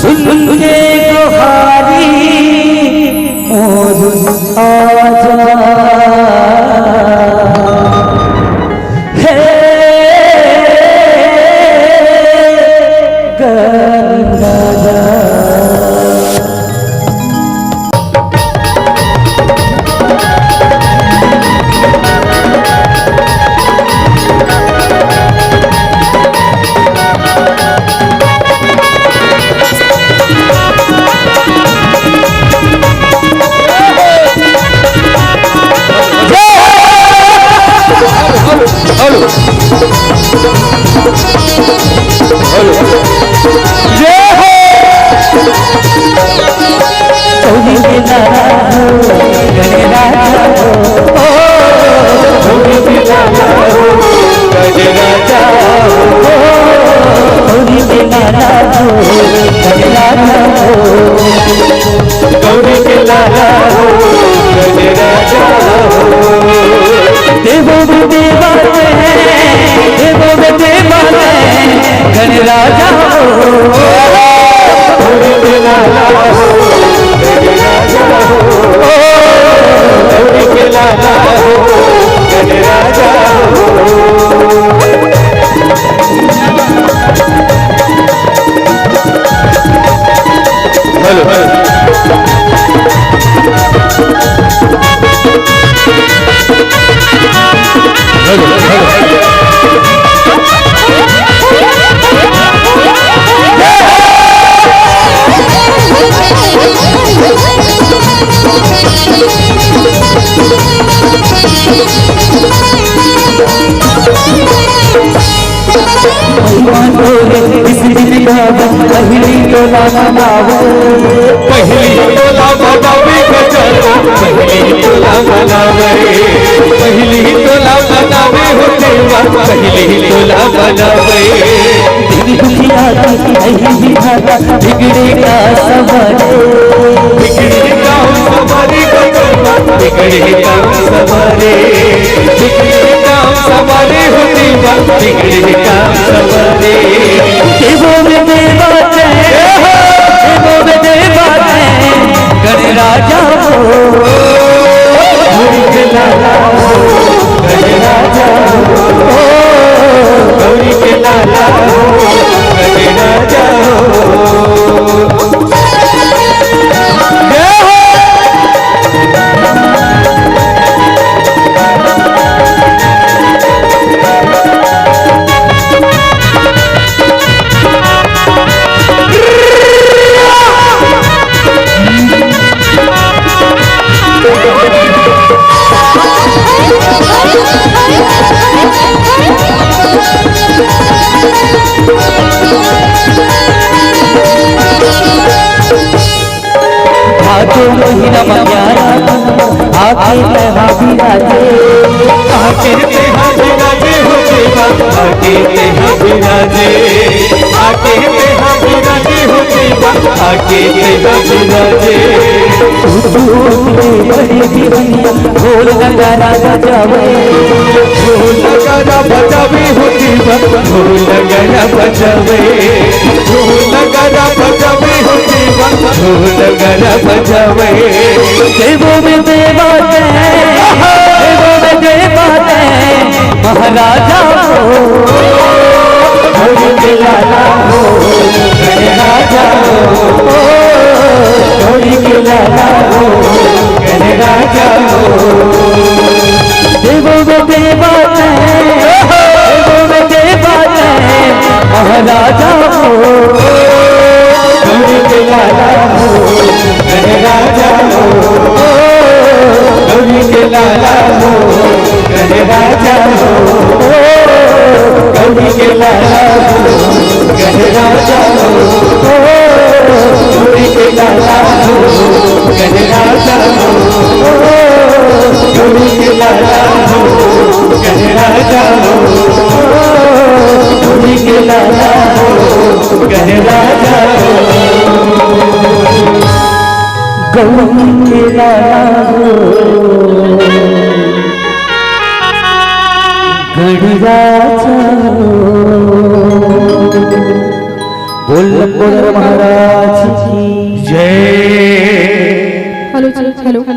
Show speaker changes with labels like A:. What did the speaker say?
A: सुन के गुहारी मोर आजा हे गंगा पहली टोला मनावे पहली टोला मनावे पहली टोला मनावे होते पहली टोला मनावे दुखिया बिगड़े का सवारे बिगड़े का सवारे बिगड़े का सवारे बिगड़े का सवारे होते बिगड़े का सवारे देवों में देवत है देवों में देवत है गणराजा हो गौरी के लाला हो गणराजा हो गौरी के लाला हो गणराजा महीना प्यारा आके हाजिराजे आके हाजिराजे हो देवा आके हाजिराजे आके हाजिराजे हो देवा आके हाजिराजे ढोल नगारा बजावे ढोल नगारा बजावे हो देवा ढोल नगारा बजावे ढोल नगारा बजावे हो देवा ढोल नगारा बजावे देवों में देवत है देवों में देवत है महाराजा हो गौरी के लाला हो गणराजा हो गौरी के लाला हो गणराजा हो देवों में देवत है देवों में देवत है महाराजा हो गौरी के लाला हो गणराजा हो गौरी के लाला हो गणराजा हो गौरी के लाला हो गणराजा हो गौरी के लाला हो गणराजा हो गौरी के लाला हो गणराजा हो गौरी के लाला हो गणराजा हो गौरी के लाला हो गणराजा हो बोल
B: लंबोदर महाराज की
A: जय
C: हॅलो हॅलो